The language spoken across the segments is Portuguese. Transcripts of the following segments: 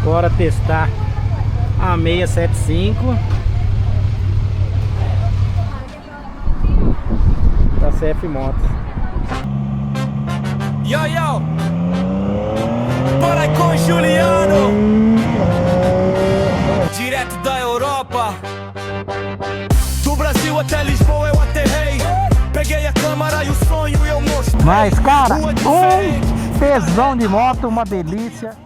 Bora testar a 675 da CF Motos. Yo, yo! Bora com Juliano! Direto da Europa, do Brasil até Lisboa eu aterrei. Peguei a câmera e o sonho e eu mostrei. Mas cara, um tesão de moto, uma delícia.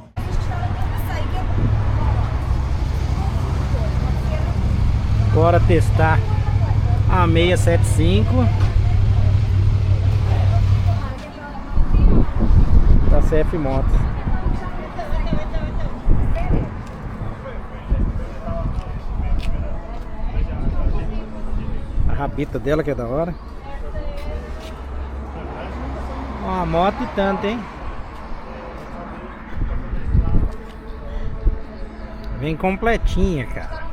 Bora testar a 675 da CF Motos. A rabita dela que é da hora. Uma moto e tanto, hein? Vem completinha, cara.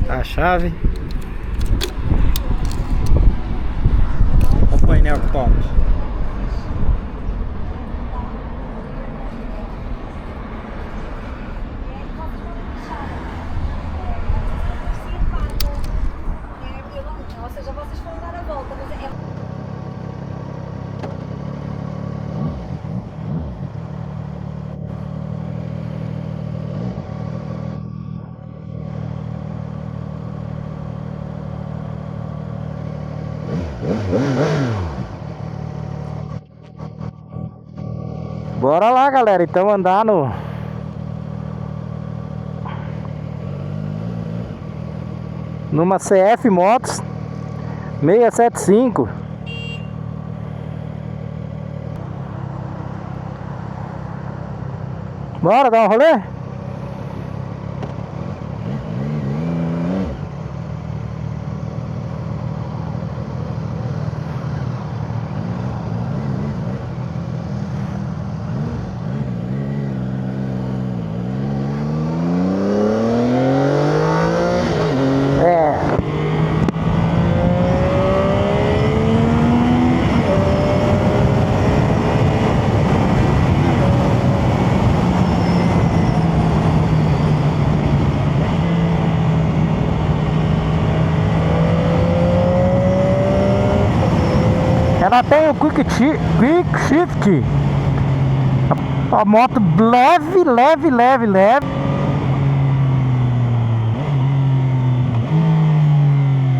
A chave. O painel top. Ou seja, vocês vão dar a volta, mas é... Bora lá, galera, então andar numa CF Motos 675. Bora dar um rolê? Ela tem o Quick Shift. A moto leve.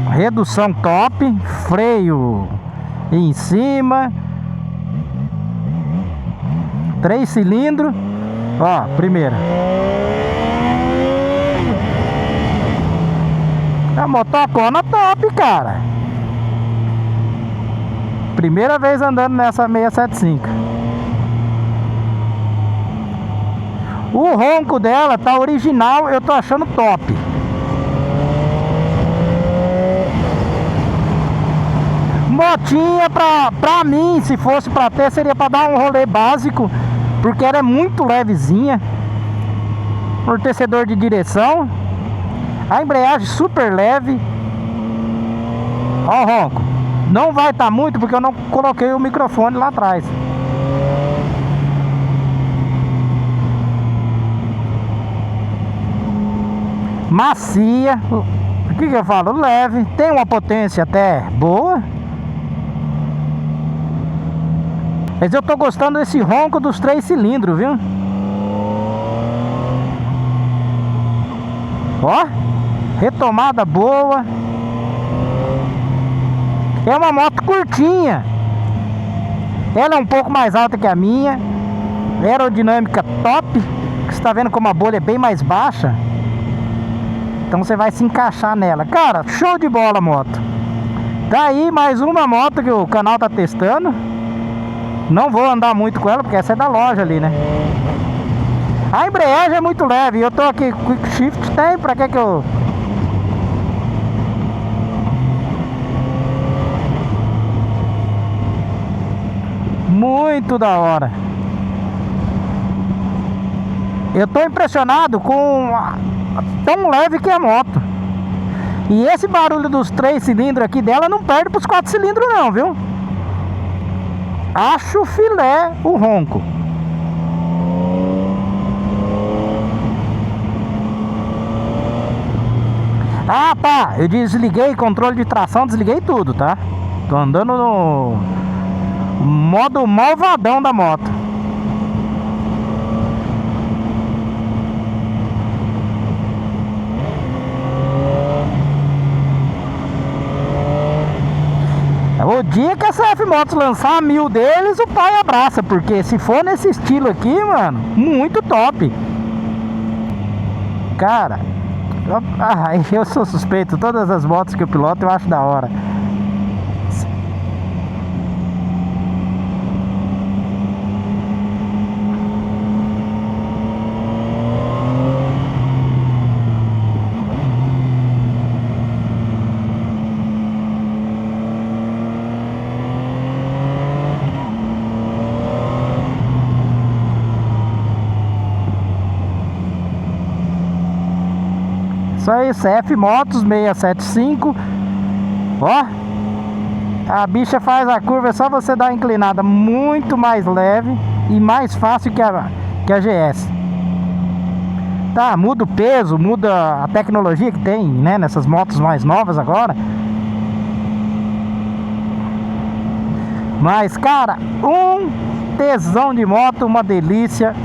Redução top. Freio em cima. 3 cilindros. Ó, primeira. A motocona top, cara. Primeira vez andando nessa 675. O ronco dela tá original, eu tô achando top. Motinha pra mim, se fosse pra ter, seria pra dar um rolê básico, porque ela é muito levezinha. Amortecedor de direção. A embreagem super leve. Ó o ronco. Não vai estar muito porque eu não coloquei o microfone lá atrás. Macia. O que eu falo? Leve. Tem uma potência até boa. Mas eu tô gostando desse ronco dos 3 cilindros, viu? Ó. Retomada boa. É uma moto curtinha. Ela é um pouco mais alta que a minha. Aerodinâmica top. Você está vendo como a bolha é bem mais baixa. Então você vai se encaixar nela. Cara, show de bola a moto. Tá aí mais uma moto que o canal tá testando. Não vou andar muito com ela porque essa é da loja ali, né? A embreagem é muito leve. Eu tô aqui, Quick Shift tem. Pra que eu... Muito da hora. Eu tô impressionado com tão leve que é a moto. E esse barulho dos 3 cilindros aqui dela não perde pros 4 cilindros não, viu? Acho filé o ronco. Eu desliguei controle de tração, desliguei tudo, tá? Tô andando no modo malvadão da moto. O dia que a CF Motos lançar a 1000 deles, o pai abraça. Porque se for nesse estilo aqui, mano, muito top. Cara, eu sou suspeito. Todas as motos que eu piloto eu acho da hora. Isso aí, CF Motos 675. Ó, a bicha faz a curva, é só você dar uma inclinada muito mais leve e mais fácil que a GS. Tá, muda o peso, muda a tecnologia que tem, né, nessas motos mais novas agora. Mas, cara, um tesão de moto, uma delícia.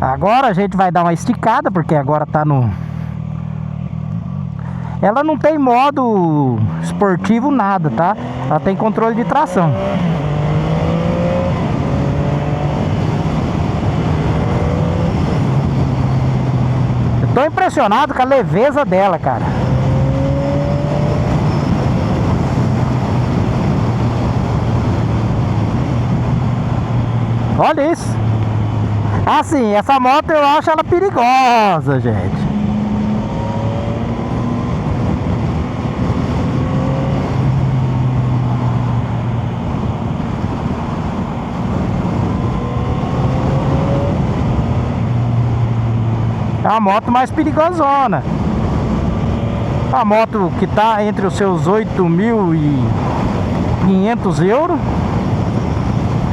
Agora a gente vai dar uma esticada, porque agora tá no... Ela não tem modo esportivo nada, tá? Ela tem controle de tração. Eu tô impressionado com a leveza dela, cara. Olha isso. Assim, essa moto eu acho ela perigosa, gente. É uma moto mais perigosona. A moto que tá entre os seus 8.500 euros.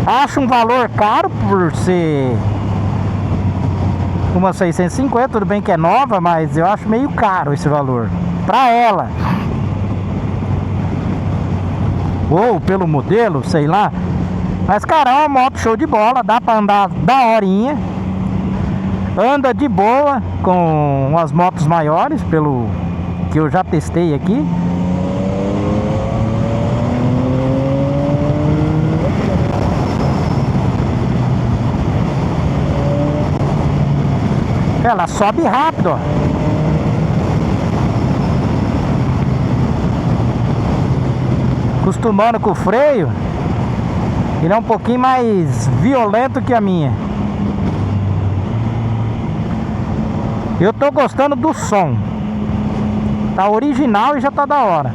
Acho um valor caro por ser uma 650, tudo bem que é nova, mas eu acho meio caro esse valor pra ela. Ou pelo modelo, sei lá. Mas, cara, é uma moto show de bola, dá pra andar daorinha. Anda de boa com as motos maiores, pelo que eu já testei aqui. Ela sobe rápido, ó. Acostumando com o freio, ele é um pouquinho mais violento que a minha. Eu tô gostando do som. Tá original e já tá da hora.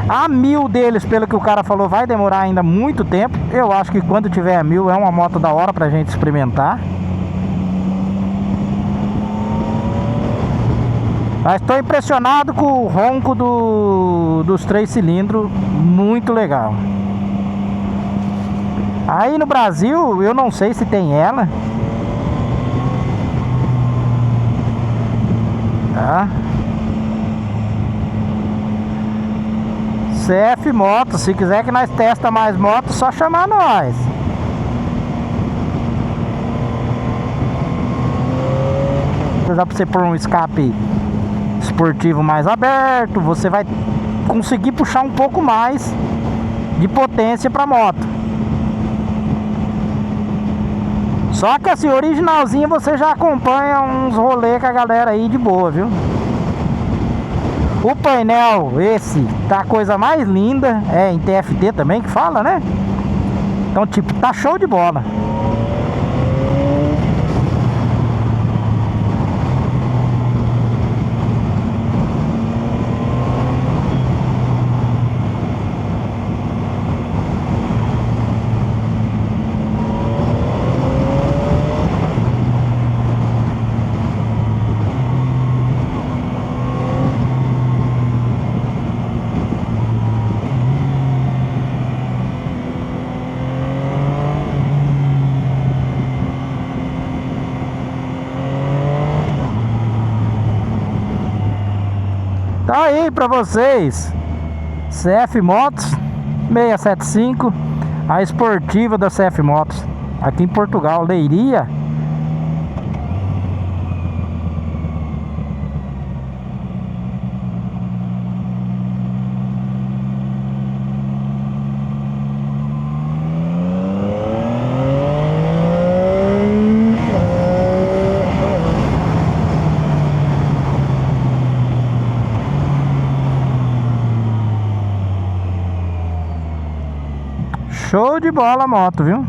A 1000 deles, pelo que o cara falou, vai demorar ainda muito tempo. Eu acho que quando tiver a 1000 é uma moto da hora pra gente experimentar. Mas estou impressionado com o ronco dos 3 cilindros. Muito legal. Aí no Brasil, eu não sei se tem ela. Tá? CF Motos, se quiser que nós testa mais motos, só chamar nós. Dá pra você pôr um escape esportivo mais aberto, você vai conseguir puxar um pouco mais de potência pra moto. Só que assim, originalzinho você já acompanha uns rolês com a galera aí de boa, viu? O painel, esse, tá a coisa mais linda. É em TFT também que fala, né? Então, tipo, tá show de bola. Tá aí pra vocês, CF Motos 675, a esportiva da CF Motos, aqui em Portugal, Leiria. Show de bola a moto, viu?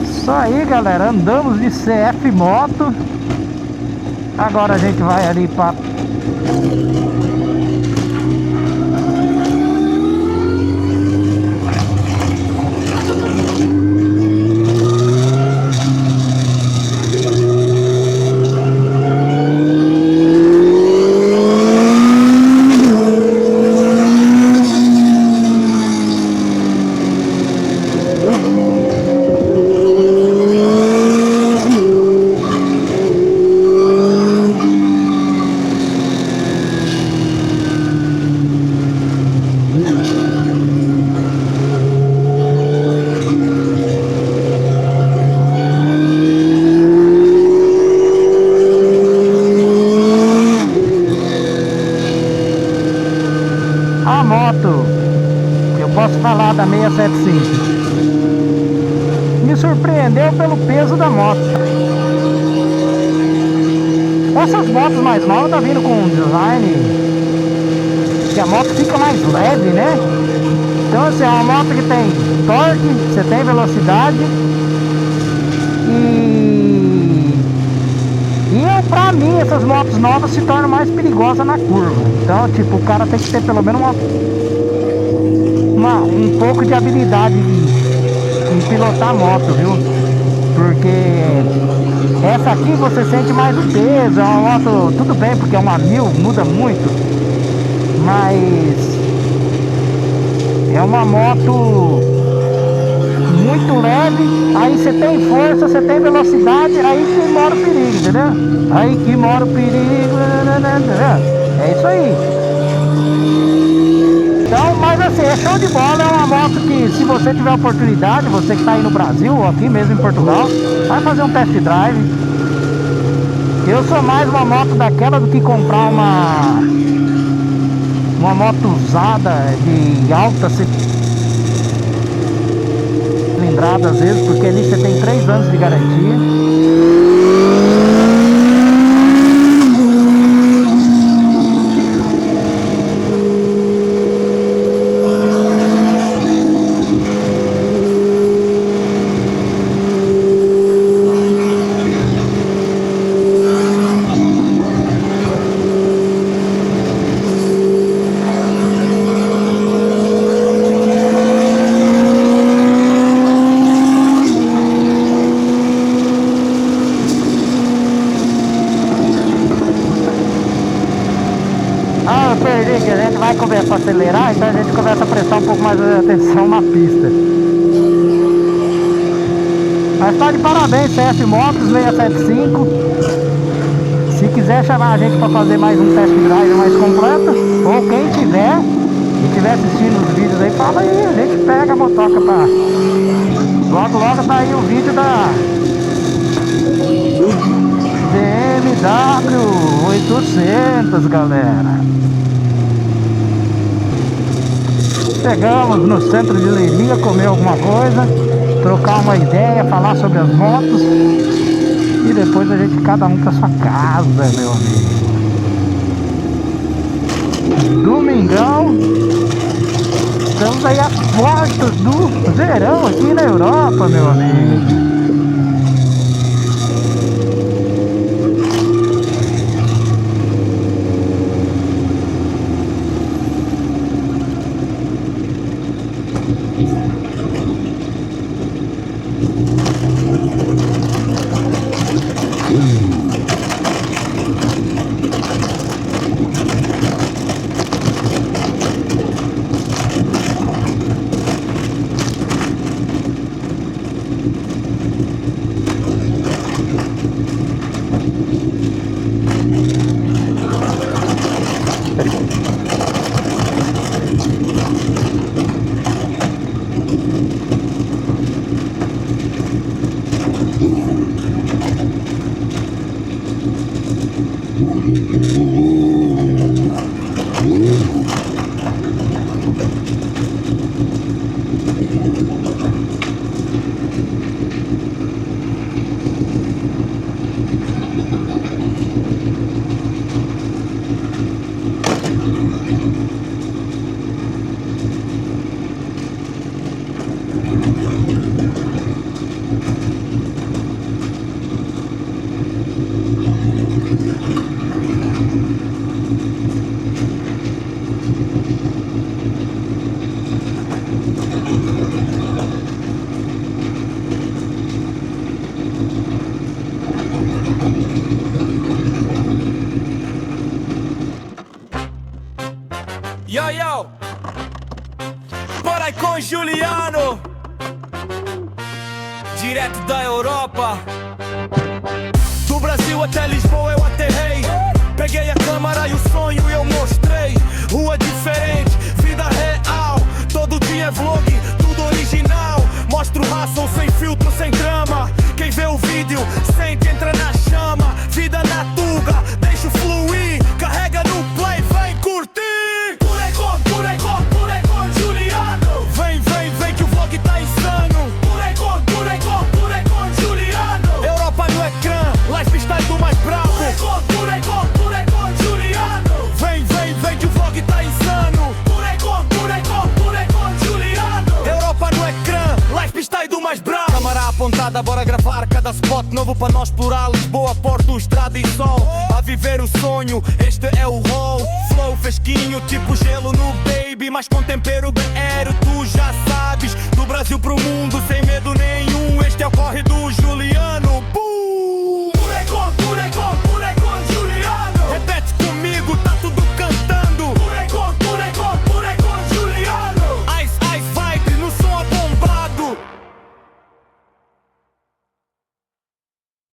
Isso aí, galera, andamos de CF Moto. Agora a gente vai ali para a moto. Eu posso falar da 675. Me surpreendeu pelo peso da moto. Essas motos mais novas tá vindo com um design que a moto fica mais leve, né? Então assim, é uma moto que tem torque, você tem velocidade pra mim essas motos novas se tornam mais perigosas na curva. Então tipo, o cara tem que ter pelo menos um pouco de habilidade em pilotar a moto, viu? Porque essa aqui você sente mais o peso. É uma moto, tudo bem, porque é uma 1000, muda muito, mas é uma moto muito leve. Aí você tem força, você tem velocidade, aí que mora o perigo, entendeu? Aí que mora o perigo. É isso aí. Então, mas assim, é show de bola. É uma moto que, se você tiver oportunidade, você que está aí no Brasil ou aqui mesmo em Portugal, vai fazer um test drive. Eu sou mais uma moto daquela do que comprar uma moto usada de alta cilindrada às vezes, porque ali você tem 3 anos de garantia. Ah, eu perdi, que a gente vai começar a acelerar, então a gente começa a prestar um pouco mais de atenção na pista. Mas tá de parabéns, CF Motos 675. Se quiser chamar a gente para fazer mais um test drive mais completo, ou quem tiver e estiver assistindo os vídeos aí, fala aí, a gente pega a motoca pra... Logo logo tá aí o vídeo da BMW 800, galera. Chegamos no centro de Leiria, comer alguma coisa, trocar uma ideia, falar sobre as motos e depois a gente, cada um pra sua casa, meu amigo. Domingão, estamos aí às portas do verão aqui na Europa, meu amigo. Yo, yo, bora aí com Juliano, direto da Europa. Do Brasil até Lisboa eu aterrei. Peguei a câmera e o sonho eu mostrei. Rua diferente, vida real. Todo dia é vlog, tudo original. Mostro ração sem filtro, sem drama. Quem vê o vídeo sente, entra na chama. Vida na tuga, deixa fluir. Carrega no play, vem curtir. Juliano. Vem, vem, vem que o vlog tá insano. Com Juliano. Europa no ecrã, lifestyle do mais bravo. Com Juliano. Vem, vem, vem que o vlog tá insano. Com Juliano. Europa no ecrã, lifestyle do mais bravo. Câmara apontada, bora gravar cada spot novo pra nós explorar Lisboa, Porto, estrada e sol. A viver o sonho, este é o roll. Flow fresquinho, tipo gelo no baby, mas com tempero BR, tu já sabes. Do Brasil pro mundo, sem medo nenhum.